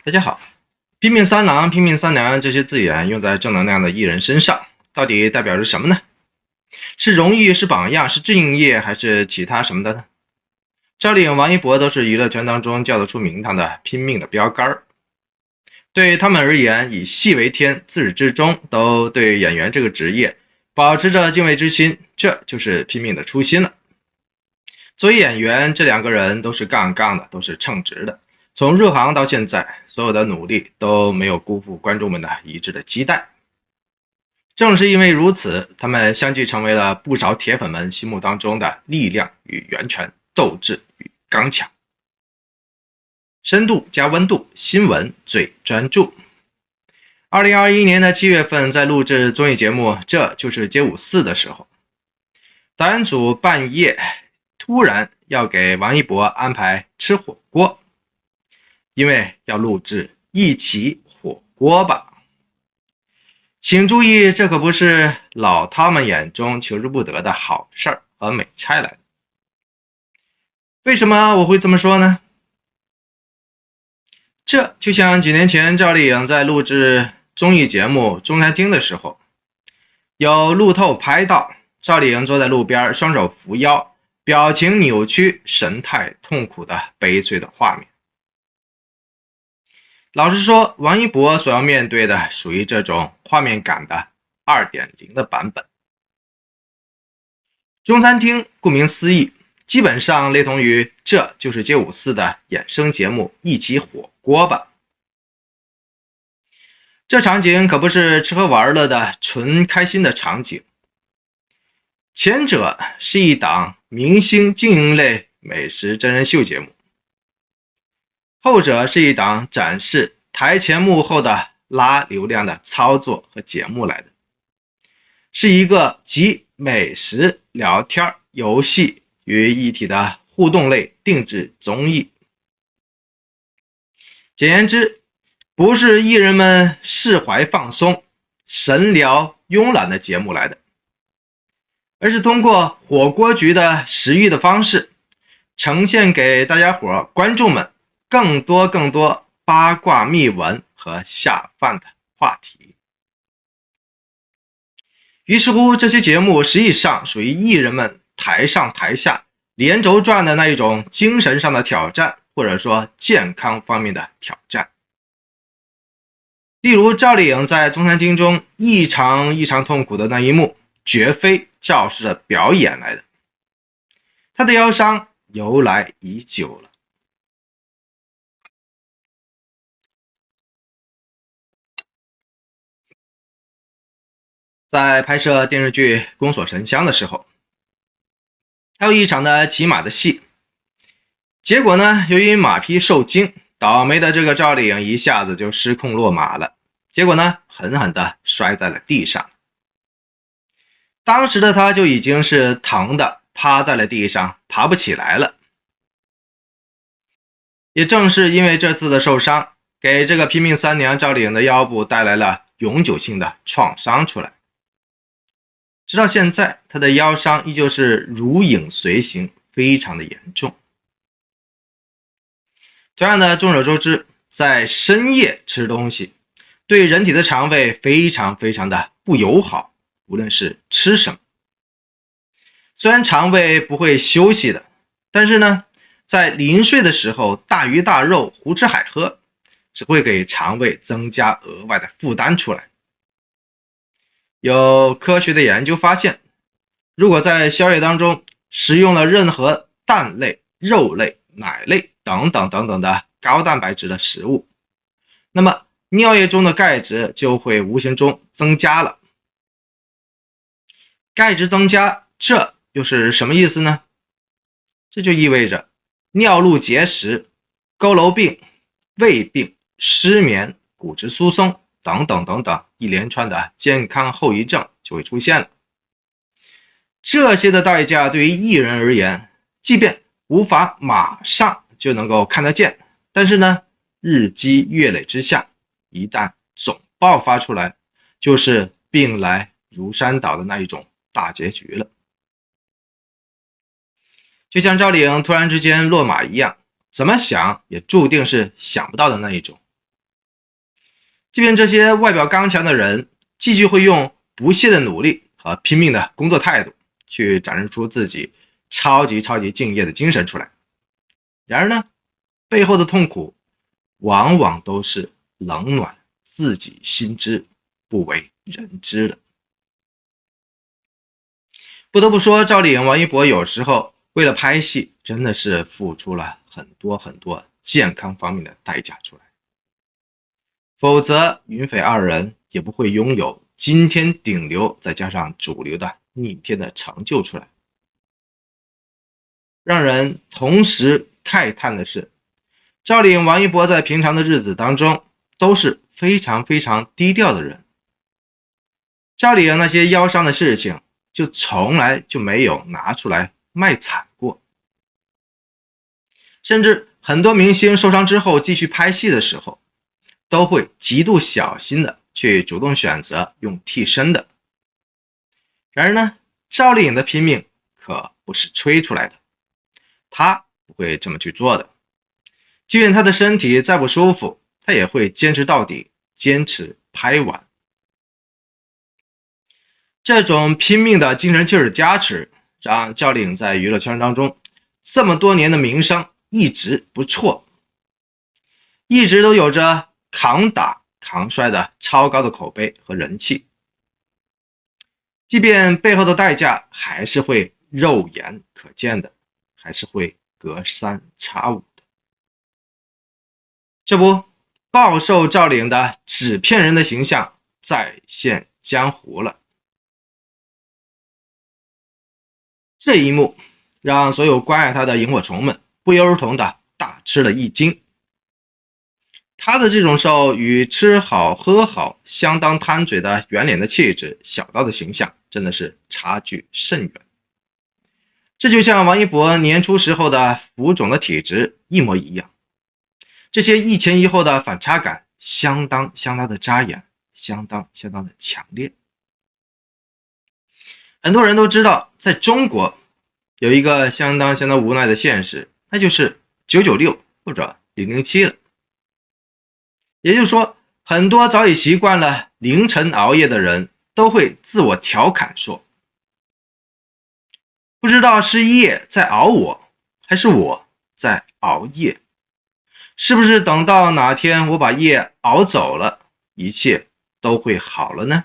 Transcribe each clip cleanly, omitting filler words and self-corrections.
大家好，拼命三郎、拼命三娘这些字眼用在正能量的艺人身上，到底代表着什么呢？是荣誉，是榜样，是敬业，还是其他什么的呢？赵丽颖、王一博都是娱乐圈当中叫得出名堂的拼命的标杆儿。对他们而言，以戏为天，自始至终都对演员这个职业保持着敬畏之心，这就是拼命的初心了。作为演员，这两个人都是杠杠的，都是称职的。从入行到现在，所有的努力都没有辜负观众们的一致的期待。正是因为如此，他们相继成为了不少铁粉们心目当中的力量与源泉，斗志与刚强。深度加温度，新闻最专注。2021年的7月份，在录制综艺节目《这就是街舞4》的时候，导演组半夜突然要给王一博安排吃火锅，因为要录制一起火锅吧。请注意，这可不是老饕们眼中求之不得的好事儿和美差来的。为什么我会这么说呢？这就像几年前赵丽颖在录制综艺节目《中餐厅》的时候，有路透拍到赵丽颖坐在路边，双手扶腰，表情扭曲，神态痛苦的悲催的画面。老实说，王一博所要面对的属于这种画面感的 2.0 的版本。中餐厅顾名思义，基本上类同于这就是街舞4的衍生节目一起火锅吧。这场景可不是吃喝玩乐的纯开心的场景，前者是一档明星经营类美食真人秀节目，后者是一档展示台前幕后的拉流量的操作和节目来的，是一个集美食、聊天、游戏于一体的互动类定制综艺。简言之，不是艺人们释怀放松、神聊慵懒的节目来的，而是通过火锅局的食欲的方式，呈现给大家伙观众们更多八卦秘闻和下饭的话题。于是乎，这些节目实际上属于艺人们台上台下连轴转的那一种精神上的挑战，或者说健康方面的挑战。例如赵丽颖在中餐厅中异常痛苦的那一幕，绝非赵氏的表演来的，她的腰伤由来已久了。在拍摄电视剧《宫锁神香》的时候，还有一场的骑马的戏，结果呢，由于马匹受惊，倒霉的这个赵丽颖一下子就失控落马了，结果呢，狠狠地摔在了地上。当时的她就已经是疼的趴在了地上，爬不起来了。也正是因为这次的受伤，给这个拼命三娘赵丽颖的腰部带来了永久性的创伤出来。直到现在，她的腰伤依旧是如影随形，非常的严重。同样的，众所周知，在深夜吃东西对人体的肠胃非常的不友好，无论是吃什么。虽然肠胃不会休息的，但是呢，在临睡的时候大鱼大肉胡吃海喝，只会给肠胃增加额外的负担出来。有科学的研究发现，如果在宵夜当中食用了任何蛋类、肉类、奶类等等的高蛋白质的食物，那么尿液中的钙质就会无形中增加了。钙质增加，这又是什么意思呢？这就意味着尿路结石、佝偻病、胃病、失眠、骨质疏松等等一连串的健康后遗症就会出现了。这些的代价对于艺人而言，即便无法马上就能够看得见，但是呢，日积月累之下，一旦总爆发出来，就是病来如山倒的那一种大结局了。就像赵丽颖突然之间落马一样，怎么想也注定是想不到的那一种。即便这些外表刚强的人，继续会用不懈的努力和拼命的工作态度，去展示出自己超级敬业的精神出来。然而呢，背后的痛苦往往都是冷暖自己心知，不为人知的。不得不说，赵丽颖、王一博有时候为了拍戏，真的是付出了很多健康方面的代价出来，否则云匪二人也不会拥有今天顶流再加上主流的逆天的成就出来。让人同时慨叹的是，赵丽颖、王一博在平常的日子当中都是非常低调的人。赵丽颖那些腰伤的事情就从来就没有拿出来卖惨过，甚至很多明星受伤之后继续拍戏的时候，都会极度小心的去主动选择用替身的。然而呢，赵丽颖的拼命可不是吹出来的，她不会这么去做的。即便她的身体再不舒服，她也会坚持到底，坚持拍完。这种拼命的精神气儿加持，让赵丽颖在娱乐圈当中这么多年的名声一直不错，一直都有着扛打扛摔的超高的口碑和人气，即便背后的代价还是会肉眼可见的，还是会隔三差五的。这不，暴瘦赵丽颖的纸片人的形象再现江湖了。这一幕让所有关爱他的萤火虫们不由而同的大吃了一惊。他的这种瘦与吃好喝好相当贪嘴的圆脸的气质小刀的形象真的是差距甚远。这就像王一博年初时候的浮肿的体质一模一样，这些一前一后的反差感相当的扎眼，相当的强烈。很多人都知道，在中国有一个相当无奈的现实，那就是996或者007了。也就是说，很多早已习惯了凌晨熬夜的人都会自我调侃说，不知道是夜在熬我，还是我在熬夜，是不是等到哪天我把夜熬走了，一切都会好了呢？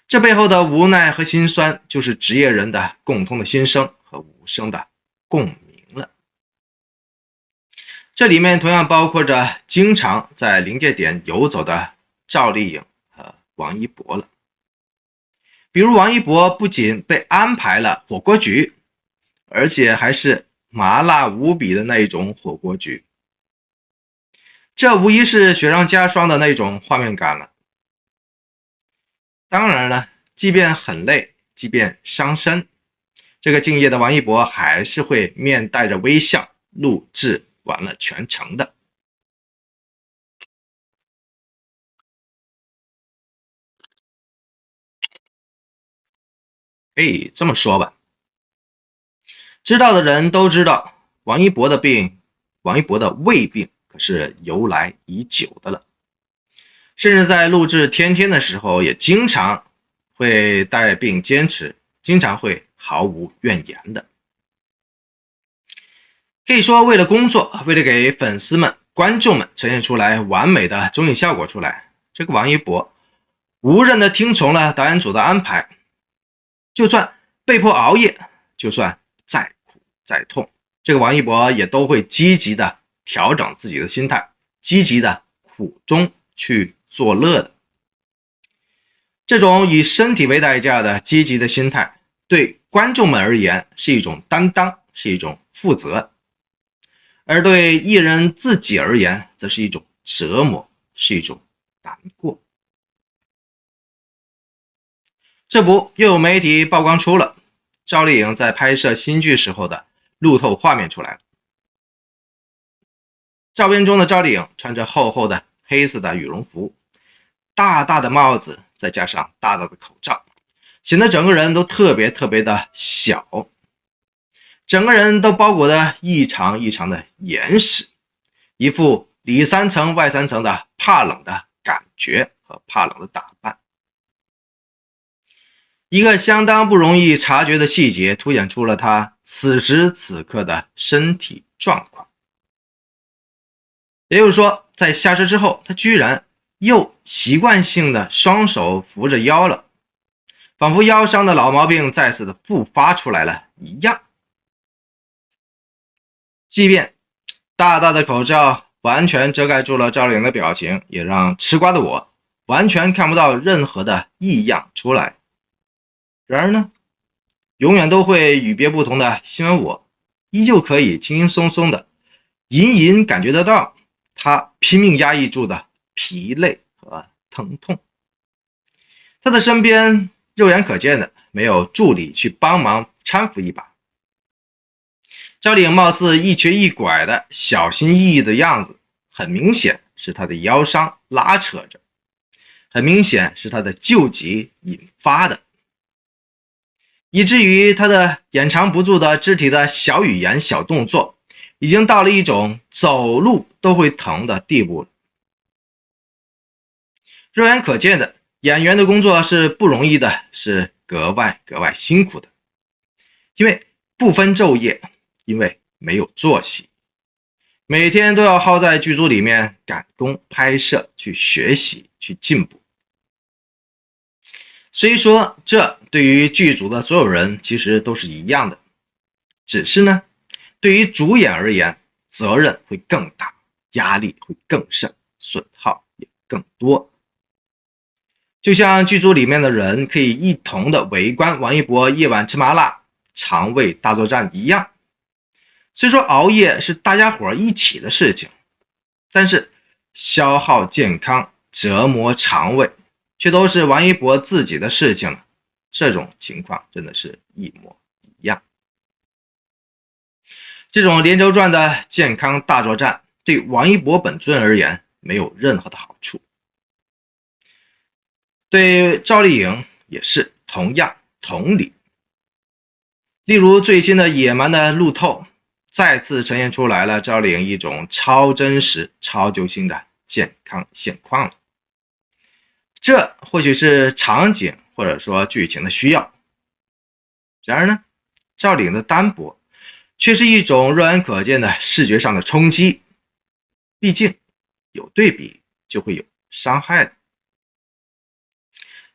这背后的无奈和心酸，就是职业人的共通的心声和无声的共鸣了。这里面同样包括着经常在临界点游走的赵丽颖和王一博了。比如王一博不仅被安排了火锅局，而且还是麻辣无比的那一种火锅局，这无疑是雪上加霜的那种画面感了。当然了，即便很累，即便伤身，这个敬业的王一博还是会面带着微笑录制完了全程的。可以这么说吧，知道的人都知道，王一博的胃病可是由来已久的了，甚至在录制天天的时候也经常会带病坚持，经常会毫无怨言的。可以说，为了工作，为了给粉丝们观众们呈现出来完美的综艺效果出来，这个王一博无认的听从了导演组的安排，就算被迫熬夜，就算再苦再痛，这个王一博也都会积极的调整自己的心态，积极的苦中去作乐的。这种以身体为代价的积极的心态，对观众们而言是一种担当，是一种负责，而对艺人自己而言则是一种折磨，是一种难过。这不，又有媒体曝光出了赵丽颖在拍摄新剧时候的路透画面出来了。照片中的赵丽颖穿着厚厚的黑色的羽绒服，大大的帽子，再加上大大的口罩，显得整个人都特别的小，整个人都包裹得异常的严实，一副里3层外3层的怕冷的感觉和怕冷的打扮。一个相当不容易察觉的细节凸显出了他此时此刻的身体状况。也就是说，在下车之后，他居然又习惯性的双手扶着腰了，仿佛腰伤的老毛病再次的复发出来了一样。即便大大的口罩完全遮盖住了赵丽颖的表情，也让吃瓜的我完全看不到任何的异样出来。然而呢，永远都会与别不同的新闻我，依旧可以轻轻松松的隐隐感觉得到他拼命压抑住的疲累和疼痛。他的身边肉眼可见的没有助理去帮忙搀扶一把。赵丽颖貌似一瘸一拐的小心翼翼的样子，很明显是他的腰伤拉扯着，很明显是他的救急引发的，以至于他的掩藏不住的肢体的小语言小动作已经到了一种走路都会疼的地步了。肉眼可见的，演员的工作是不容易的，是格外辛苦的，因为不分昼夜，因为没有作息，每天都要耗在剧组里面赶工拍摄，去学习，去进步。虽说这对于剧组的所有人其实都是一样的，只是呢，对于主演而言，责任会更大，压力会更甚，损耗也更多。就像剧组里面的人可以一同的围观王一博夜晚吃麻辣肠胃大作战一样，虽说熬夜是大家伙一起的事情，但是消耗健康折磨肠胃却都是王一博自己的事情了，这种情况真的是一模一样。这种连轴转的健康大作战对王一博本尊而言没有任何的好处，对赵丽颖也是同样同理。例如最新的野蛮的路透再次呈现出来了赵丽颖一种超真实超揪心的健康现况了。这或许是场景或者说剧情的需要，然而呢，赵丽颖的单薄却是一种肉眼可见的视觉上的冲击，毕竟有对比就会有伤害的。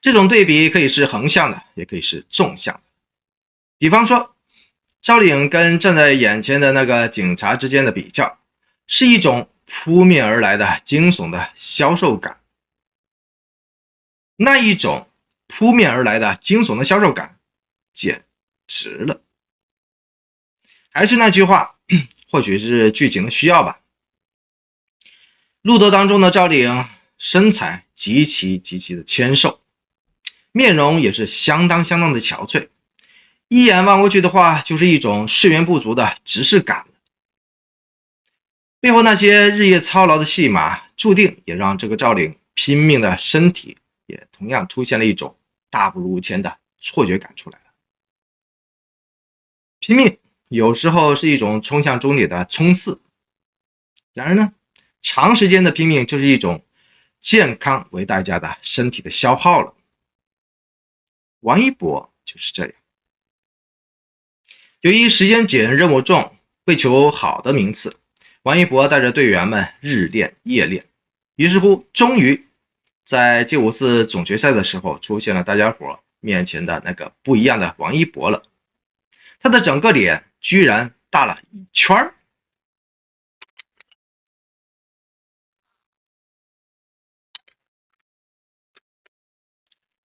这种对比可以是横向的，也可以是纵向的。比方说赵丽颖跟站在眼前的那个警察之间的比较，是一种扑面而来的惊悚的销售感。那一种扑面而来的惊悚的销售感简直了。还是那句话，或许是剧情的需要吧。路德当中的赵丽颖身材极其的纤瘦，面容也是相当的憔悴，一眼望过去的话就是一种睡眠不足的直视感。背后那些日夜操劳的戏码注定也让这个赵丽颖拼命的身体也同样出现了一种大不如前的错觉感出来了。拼命有时候是一种冲向终点的冲刺，然而呢，长时间的拼命就是一种健康为代价的身体的消耗了。王一博就是这样，由于时间紧任务重，为求好的名次，王一博带着队员们日练夜练，于是乎终于在G54总决赛的时候出现了大家伙面前的那个不一样的王一博了。他的整个脸居然大了一圈儿。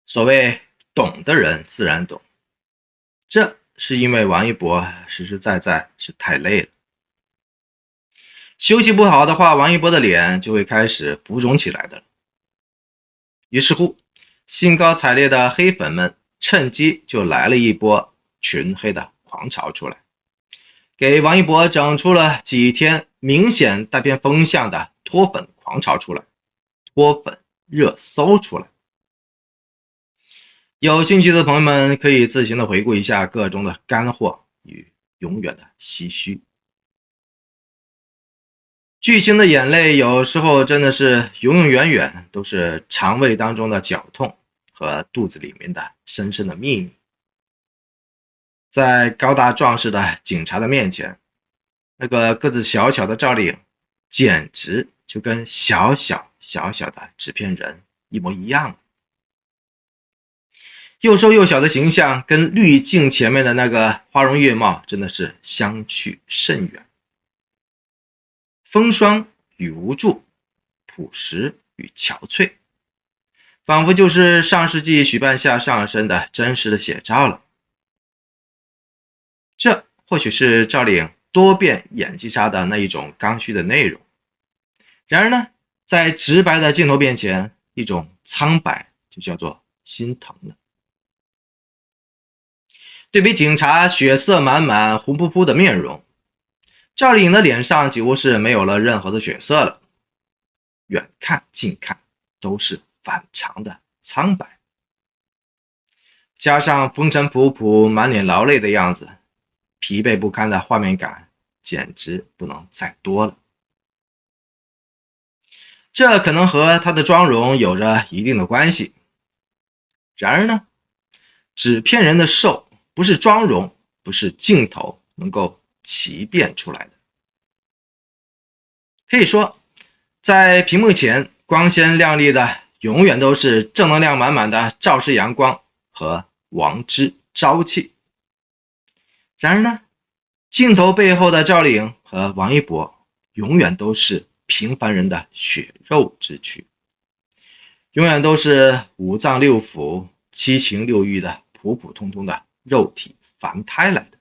所谓懂的人自然懂，这是因为王一博实在是太累了。休息不好的话，王一博的脸就会开始浮肿起来的。于是乎，兴高采烈的黑粉们趁机就来了一波群黑的狂潮出来，给王一博整出了几天明显带偏风向的脱粉狂潮出来，脱粉热搜出来。有兴趣的朋友们可以自行的回顾一下个中的干货与永远的唏嘘。巨星的眼泪有时候真的是永永远远都是肠胃当中的绞痛和肚子里面的深深的秘密。在高大壮实的警察的面前，那个个子小小的赵丽颖简直就跟小小的纸片人一模一样。又瘦又小的形象跟滤镜前面的那个花容月貌真的是相去甚远。风霜与无助，朴实与憔悴，仿佛就是上世纪许半夏上身的真实的写照了。这或许是赵丽颖多变演技杀的那一种刚需的内容。然而呢，在直白的镜头面前，一种苍白就叫做心疼了。对比警察血色满满、红扑扑的面容，赵丽颖的脸上几乎是没有了任何的血色了，远看近看都是反常的苍白，加上风尘仆仆、满脸劳累的样子，疲惫不堪的画面感简直不能再多了。这可能和她的妆容有着一定的关系。然而呢，纸片人的瘦不是妆容，不是镜头能够奇变出来的。可以说，在屏幕前光鲜亮丽的永远都是正能量满满的赵氏阳光和王之朝气。然而呢，镜头背后的赵丽颖和王一博永远都是平凡人的血肉之躯，永远都是五脏六腑、七情六欲的普普通通的肉体凡胎来的。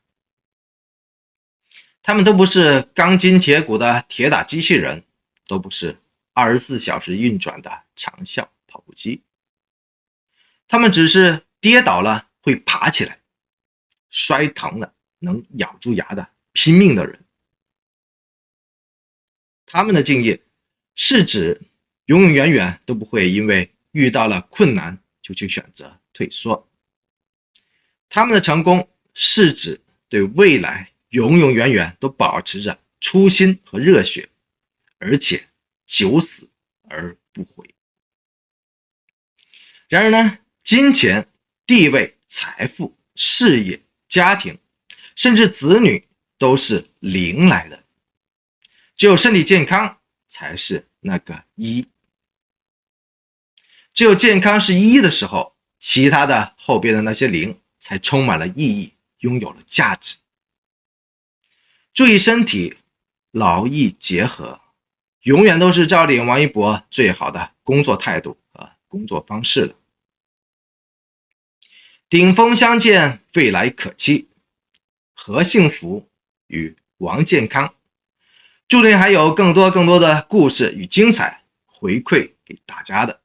他们都不是钢筋铁骨的铁打机器人，都不是24小时运转的长效跑步机。他们只是跌倒了会爬起来，摔疼了能咬住牙的拼命的人。他们的敬业是指永永远远都不会因为遇到了困难就去选择退缩。他们的成功是指对未来永永远远都保持着初心和热血，而且九死而不悔。然而呢，金钱、地位、财富、事业、家庭，甚至子女都是零来的，只有身体健康才是那个一。只有健康是一的时候，其他的后边的那些零才充满了意义，拥有了价值。注意身体，劳逸结合，永远都是赵丽颖、王一博最好的工作态度和工作方式了。顶峰相见，未来可期。何幸福与王健康，注定还有更多的故事与精彩回馈给大家的。